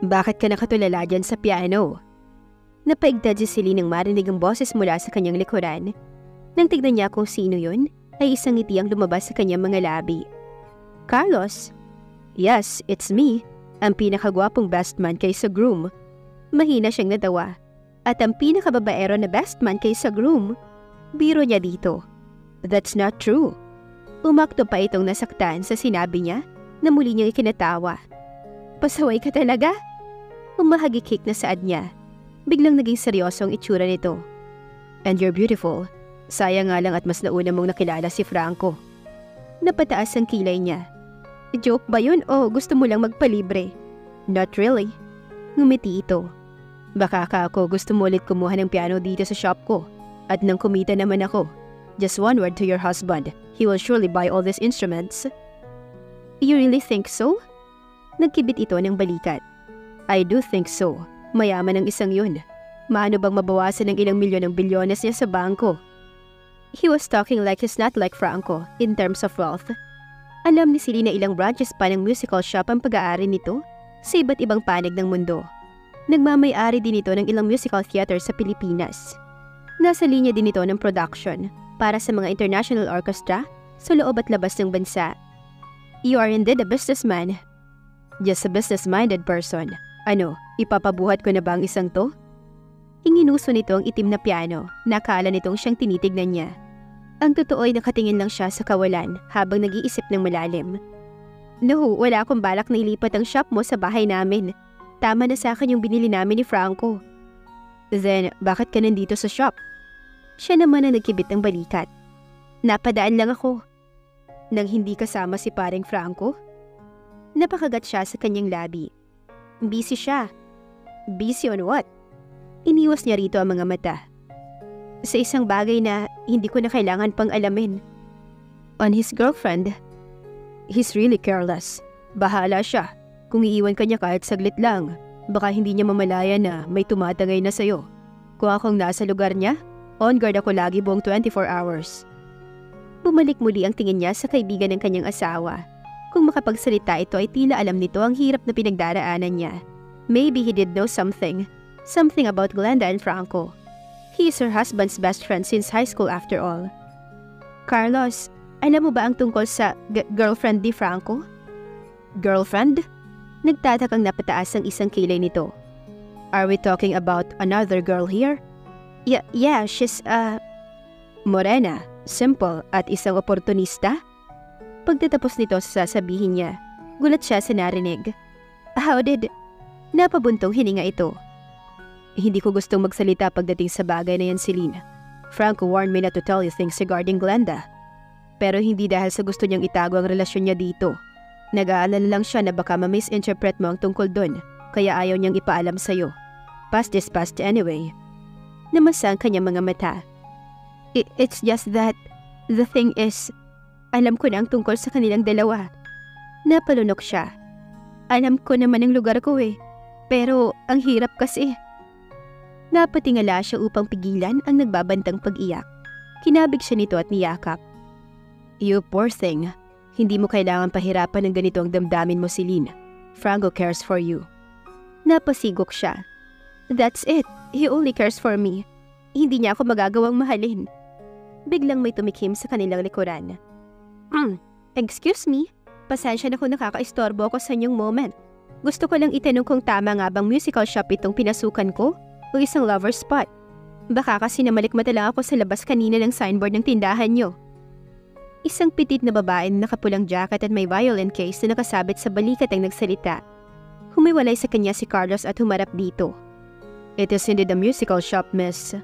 Bakit ka nakatulala dyan sa piano? Napaigtad si Celine nang marinig ang boses mula sa kanyang likuran. Nang tignan niya kung sino yun, ay isang ngiti ang lumabas sa kanyang mga labi. Carlos? Yes, it's me. Ang pinakagwapong best man kaysa groom. Mahina siyang natawa. At ang pinakababaero na best man kaysa groom. Biro niya dito. That's not true. Umakto pa itong nasaktan sa sinabi niya na muli niyang ikinatawa. Pasaway ka talaga? Umahagikik na saad niya. Biglang naging seryoso ang itsura nito. And you're beautiful. Sayang nga lang at mas nauna mong nakilala si Franco. Napataas ang kilay niya. Joke ba yun o gusto mo lang magpalibre? Not really. Ngumiti ito. Baka ako gusto mo ulit kumuha ng piano dito sa shop ko. At nang kumita naman ako. Just one word to your husband. He will surely buy all these instruments. You really think so? Nagkibit ito ng balikat. I do think so. Mayaman ang isang yun. Maano bang mabawasan ng ilang milyon ng bilyones niya sa bangko? He was talking like he's not like Franco in terms of wealth. Alam ni Celine na ilang branches pa ng musical shop ang pag-aari nito sa iba't ibang panig ng mundo. Nagmamay-ari din ito ng ilang musical theater sa Pilipinas. Nasa linya din ito ng production para sa mga international orchestra sa loob at labas ng bansa. You are indeed a businessman. Just a business-minded person. Ano, ipapabuhat ko na ba ang isang to? Inginuso nito ang itim na piano, nakala nitong siyang tinitignan niya. Ang totoo ay nakatingin lang siya sa kawalan habang nag-iisip ng malalim. No, wala akong balak na ilipat ang shop mo sa bahay namin. Tama na sa akin yung binili namin ni Franco. Then, bakit ka nandito sa shop? Siya naman ang nagkibit ng balikat. Napadaan lang ako. Nang hindi kasama si paring Franco? Napakagat siya sa kanyang labi. Busy siya. Busy on what? Iniwas niya rito ang mga mata. Sa isang bagay na hindi ko na kailangan pang alamin. On his girlfriend. He's really careless. Bahala siya. Kung iiwan ka niya kahit saglit lang, baka hindi niya mamalaya na may tumatangay na sa'yo. Kung akong nasa lugar niya, on guard ako lagi buong 24 hours. Bumalik muli ang tingin niya sa kaibigan ng kanyang asawa. Kung makapagsalita ito ay tila alam nito ang hirap na pinagdaraanan niya. Maybe he did know something. Something about Glenda and Franco. He is her husband's best friend since high school after all. Carlos, alam mo ba ang tungkol sa girlfriend ni Franco? Girlfriend? Nagtatakang napataas ang isang kilay nito. Are we talking about another girl here? Yeah, she's morena, simple at isang oportunista? Pagtatapos nito sa sasabihin niya, gulat siya sa narinig. How did... Napabuntong hininga ito. Hindi ko gustong magsalita pagdating sa bagay na yan, Celine. Franco warned me not to tell you things regarding Glenda. Pero hindi dahil sa gusto niyang itago ang relasyon niya dito. Nag-aalala lang siya na baka ma-misinterpret mo ang tungkol dun, kaya ayaw niyang ipaalam sa'yo. Past is past anyway. Namasa ang kanyang mga mata. It's just that, the thing is, alam ko na ang tungkol sa kanilang dalawa. Napalunok siya. Alam ko naman ang lugar ko pero ang hirap kasi. Napatingala siya upang pigilan ang nagbabantang pag-iyak. Kinabig siya nito at niyakap. You poor thing. Hindi mo kailangan pahirapan ng ganito ang damdamin mo, Celine. Franco cares for you. Napasigok siya. That's it. He only cares for me. Hindi niya ako magagawang mahalin. Biglang may tumikim sa kanilang likuran. Excuse me? Pasensya na kung nakaka-istorbo ako sa inyong moment. Gusto ko lang itanong kung tama nga bang musical shop itong pinasukan ko o isang lover spot. Baka kasi namalikmata lang ako sa labas kanina ng signboard ng tindahan nyo. Isang pitit na babae na nakapulang jacket at may violin case na nakasabit sa balikat ang nagsalita. Humiwalay sa kanya si Carlos at humarap dito. It is indeed a musical shop, miss.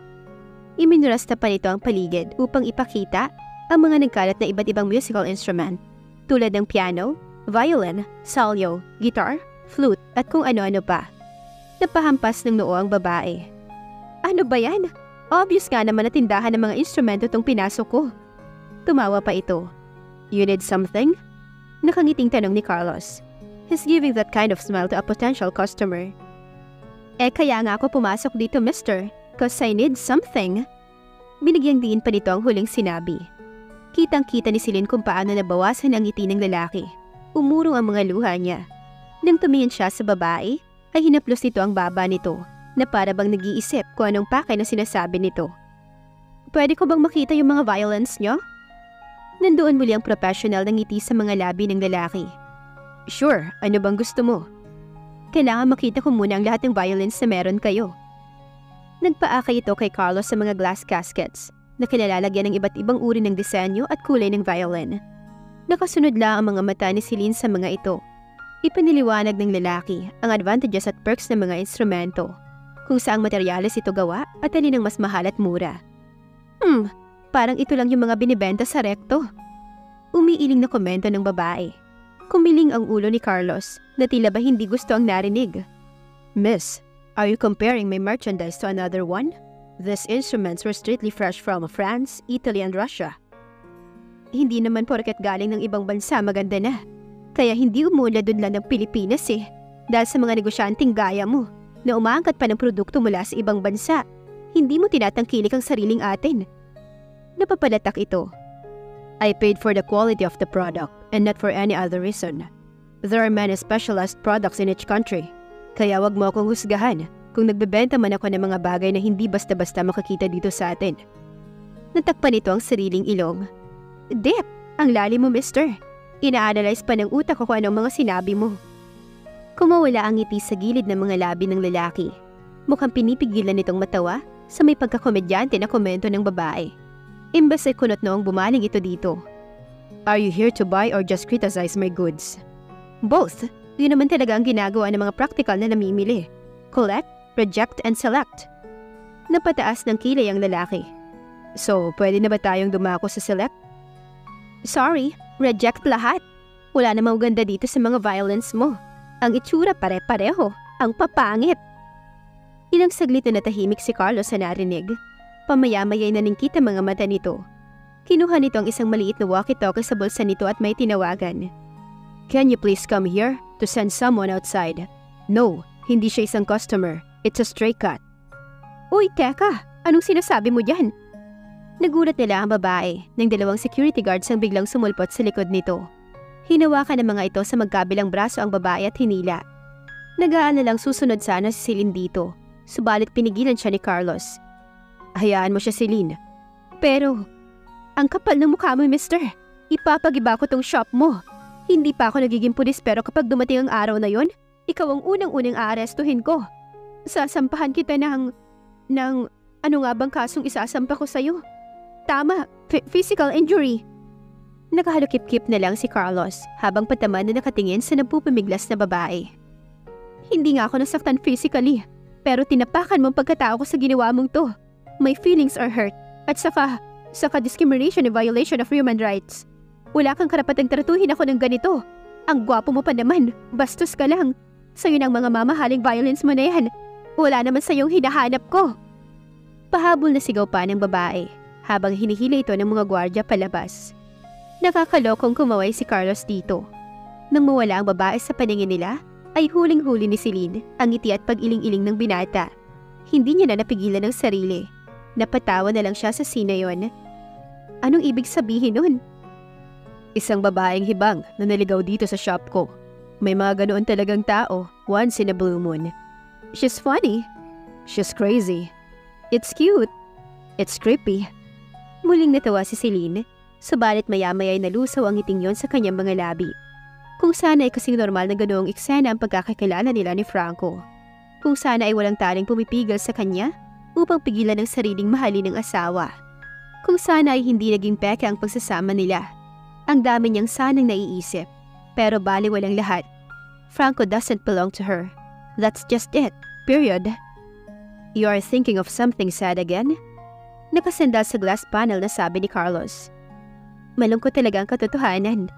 Iminurasta pa nito ang paligid upang ipakita ang mga nagkalat na iba't ibang musical instrument tulad ng piano, violin, salyo, guitar, flute at kung ano-ano pa. Napahampas ng noo ang babae. Ano ba yan? Obvious nga naman na tindahan ng mga instrumento tong pinasok ko. Tumawa pa ito. You need something? Nakangiting tanong ni Carlos. He's giving that kind of smile to a potential customer. Kaya nga ako pumasok dito, mister. Cause I need something. Binigyang diin pa nito ang huling sinabi. Kitang-kita ni Celine kung paano nabawasan ang ngiti ng lalaki. Umurong ang mga luha niya. Nang tumingin siya sa babae, ay hinaplos nito ang baba nito na para bang nag-iisip kung anong pakay na sinasabi nito. Pwede ko bang makita yung mga violence nyo? Nandoon muli ang professional ng ngiti sa mga labi ng lalaki. Sure, ano bang gusto mo? Kailangan makita ko muna ang lahat ng violence na meron kayo. Nagpaakay ito kay Carlos sa mga glass caskets na kinalalagyan ng iba't ibang uri ng disenyo at kulay ng violin. Nakasunod lang ang mga mata ni Celine sa mga ito. Ipaniliwanag ng lalaki ang advantages at perks ng mga instrumento, kung saang materyales ito gawa at alin ang mas mahal at mura. Parang ito lang yung mga binibenta sa rekto. Umiiling na komento ng babae. Kumiling ang ulo ni Carlos na tila ba hindi gusto ang narinig. Miss, are you comparing my merchandise to another one? These instruments were strictly fresh from France, Italy, and Russia. Hindi naman porket galing ng ibang bansa maganda na. Kaya hindi umula doon lang ng Pilipinas eh. Dahil sa mga negosyanteng gaya mo na umaangkat pa ng produkto mula sa ibang bansa, hindi mo tinatangkilik ang sariling atin. Napapalatak ito. I paid for the quality of the product and not for any other reason. There are many specialized products in each country. Kaya wag mo akong husgahan kung nagbebenta man ako ng mga bagay na hindi basta-basta makakita dito sa atin. Natakpan nito ang sariling ilong. Dep, ang lalim mo, mister. Ina-analyze pa ng utak ko kung anong mga sinabi mo. Kumawala ang ngiti sa gilid ng mga labi ng lalaki. Mukhang pinipigilan nitong matawa sa may pagkakomedyante na komento ng babae. Imbes ay kunot noong bumaling ito dito. Are you here to buy or just criticize my goods? Both. Yun naman talaga ang ginagawa ng mga practical na namimili. Collect, reject, and select. Napataas ng kilay ang lalaki. So, pwede na ba tayong dumako sa select? Sorry, reject lahat. Wala namang ganda dito sa mga violence mo. Ang itsura pare-pareho. Ang papangit. Ilang saglit na natahimik si Carlos sa narinig. Pamaya-mayay na ningkit ang mga mata nito. Kinuha nito ang isang maliit na walkie-talkie sa bulsa nito at may tinawagan. Can you please come here to send someone outside? No, hindi siya isang customer. It's a stray cat. Uy, teka! Anong sinasabi mo dyan? Nagulat nila ang babae nang dalawang security guards ang biglang sumulpot sa likod nito. Hinawakan ng mga ito sa magkabilang braso ang babae at hinila. Nagaan na lang susunod sana si Celine dito, subalit pinigilan siya ni Carlos. Hayaan mo siya, Celine. Pero, ang kapal ng mukha mo, mister. Ipapagiba ko tong shop mo. Hindi pa ako nagiging pulis pero kapag dumating ang araw na yon, ikaw ang unang-unang aarestuhin ko. Sasampahan kita ng ano nga bang kasong isasampa ko sa'yo? Tama, physical injury. Nakahalukip-kip na lang si Carlos habang pataman na nakatingin sa nagpupumiglas na babae. Hindi nga ako nasaktan physically, pero tinapakan mo ang pagkatao ko sa ginawa mong to. My feelings are hurt at saka discrimination and violation of human rights. Wala kang karapatang tratuhin ako ng ganito. Ang gwapo mo pa naman, bastos ka lang. Sa'yo ng mga mamahaling violence mo na yan. Wala naman sa'yong hinahanap ko. Pahabol na sigaw pa ng babae habang hinihila ito ng mga gwardya palabas. Nakakalokong kumaway si Carlos dito. Nang mawala ang babae sa paningin nila, ay huling-huli ni Celine ang ngiti at pag-iling-iling ng binata. Hindi niya na napigilan ang sarili. Napatawa na lang siya sa scene yon. Anong ibig sabihin nun? Isang babaeng hibang na naligaw dito sa shop ko. May mga ganoon talagang tao once in a blue moon. She's funny. She's crazy. It's cute. It's creepy. Muling natawa si Celine, subalit maya-maya ay nalusaw ang ngiting yon sa kanyang mga labi. Kung sana ay kasing normal na ganoong eksena ang pagkakakilala nila ni Franco. Kung sana ay walang taling pumipigil sa kanya upang pigilan ang sariling mahalin ng asawa. Kung sana ay hindi naging peke ang pagsasama nila. Ang dami niyang sanang naiisip, pero baliwalang lahat. Franco doesn't belong to her. That's just it. Period. You are thinking of something sad again? Nakasandal sa glass panel na sabi ni Carlos. Malungkot talaga ang katotohanan.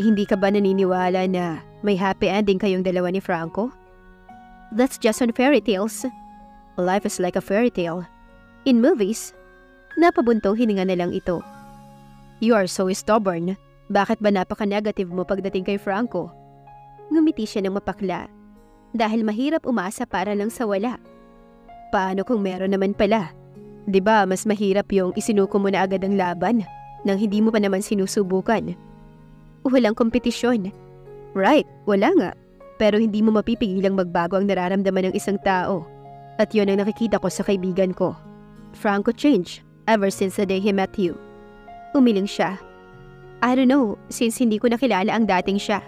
Hindi ka ba naniniwala na may happy ending kayong dalawa ni Franco? That's just on fairy tales. Life is like a fairy tale. In movies, napabuntong hininga na lang ito. You are so stubborn. Bakit ba napaka-negative mo pagdating kay Franco? Ngumiti siya ng mapakla. Dahil mahirap umasa para lang sa wala. Paano kung meron naman pala? 'Di ba mas mahirap yung isinuko mo na agad ang laban nang hindi mo pa naman sinusubukan? Walang kompetisyon. Right, wala nga. Pero hindi mo mapipigilang magbago ang nararamdaman ng isang tao. At yun ang nakikita ko sa kaibigan ko. Franco changed ever since the day he met you. Umiling siya. I don't know, since hindi ko nakilala ang dating siya.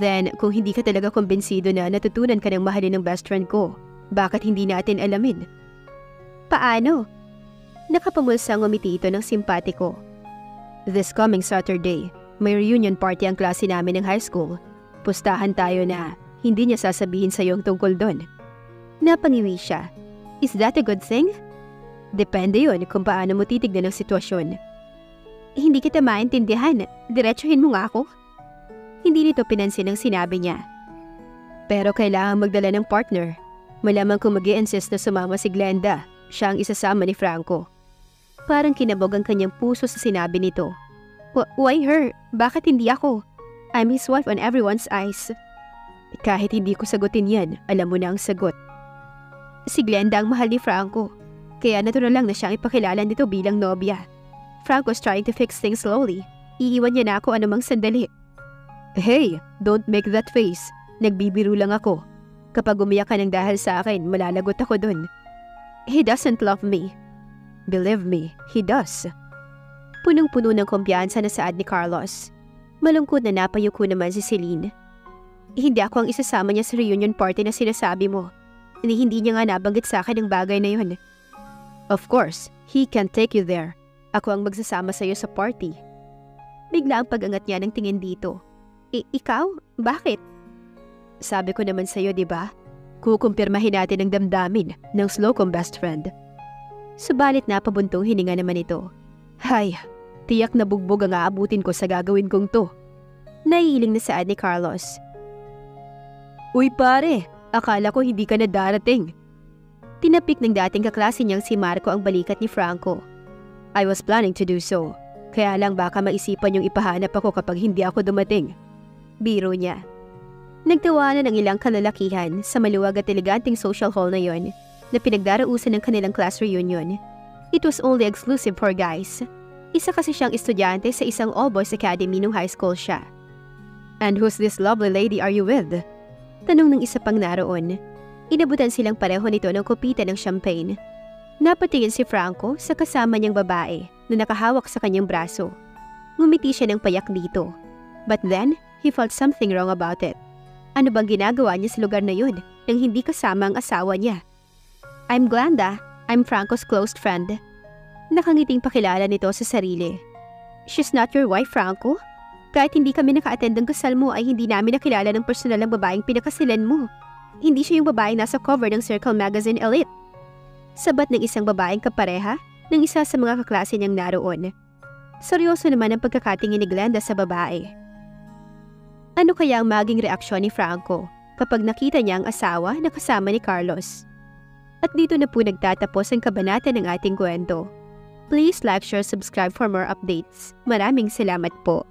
Then, kung hindi ka talaga kumbinsido na natutunan ka ng mahalin ng best friend ko, bakit hindi natin alamin? Paano? Nakapamulsang umiti ito ng simpatiko. This coming Saturday, may reunion party ang klase namin ng high school. Pustahan tayo na hindi niya sasabihin sa iyong tungkol doon. Napangiwi siya. Is that a good thing? Depende yun kung paano mo titignan ang sitwasyon. Hindi kita maintindihan. Diretsuhin mo nga ako. Hindi nito pinansin ang sinabi niya. Pero kailangan magdala ng partner. Malamang kung mag-i-insist na sumama si Glenda, siya ang isasama ni Franco. Parang kinabog ang kanyang puso sa sinabi nito. Why her? Bakit hindi ako? I'm his wife on everyone's eyes. Kahit hindi ko sagutin yan, alam mo na ang sagot. Si Glenda ang mahal ni Franco. Kaya natural lang na siyang ipakilala nito bilang nobya. Franco's trying to fix things slowly. Iiwan niya na ako anumang sandali. Hey, don't make that face. Nagbibiro lang ako. Kapag umiyak ka ng dahil sa akin, malalagot ako dun. He doesn't love me. Believe me, he does. Punong-puno ng kumpiyansa na saad ni Carlos. Malungkot na napayuko naman si Celine. Hindi ako ang isasama niya sa reunion party na sinasabi mo. Hindi niya nga nabanggit sa akin ang bagay na yun. Of course, he can't take you there. Ako ang magsasama sa iyo sa party. Bigla ang pag-angat niya ng tingin dito. Ikaw? Bakit? Sabi ko naman sa iyo, di ba? Kukumpirmahin natin ang damdamin ng slow kong best friend. Subalit napabuntong hininga naman ito. Hay, tiyak na bugbog ang aabutin ko sa gagawin kong to. Naiiling na saad ni Carlos. Uy pare, akala ko hindi ka na darating. Tinapik ng dating kaklase niyang si Marco ang balikat ni Franco. I was planning to do so. Kaya lang baka maisipan yung ipahanap ako kapag hindi ako dumating. Biro niya. Nagtawanan ang ilang kalalakihan sa maluwag at eleganting social hall na yon na pinagdarausan ng kanilang class reunion. It was only exclusive for guys. Isa kasi siyang estudyante sa isang all-boys academy nung high school siya. And who's this lovely lady are you with? Tanong ng isa pang naroon. Inabutan silang pareho nito ng kopita ng champagne. Napatingin si Franco sa kasama niyang babae na nakahawak sa kanyang braso. Ngumiti siya ng payak dito. But then, he felt something wrong about it. Ano bang ginagawa niya sa lugar na yun nang hindi kasama ang asawa niya? I'm Glenda. I'm Franco's close friend. Nakangiting pakilala nito sa sarili. She's not your wife, Franco? Kahit hindi kami naka-attend ng kasal mo ay hindi namin nakilala ng personal ang babaeng pinakasilan mo. Hindi siya yung babaeng nasa cover ng Circle Magazine Elite. Sabat ng isang babaeng kapareha ng isa sa mga kaklase niyang naroon. Seryoso naman ang pagkakatingin ni Glenda sa babae. Ano kaya ang maging reaksyon ni Franco kapag nakita niya ang asawa na kasama ni Carlos? At dito na po nagtatapos ang kabanata ng ating kwento. Please like, share, subscribe for more updates. Maraming salamat po.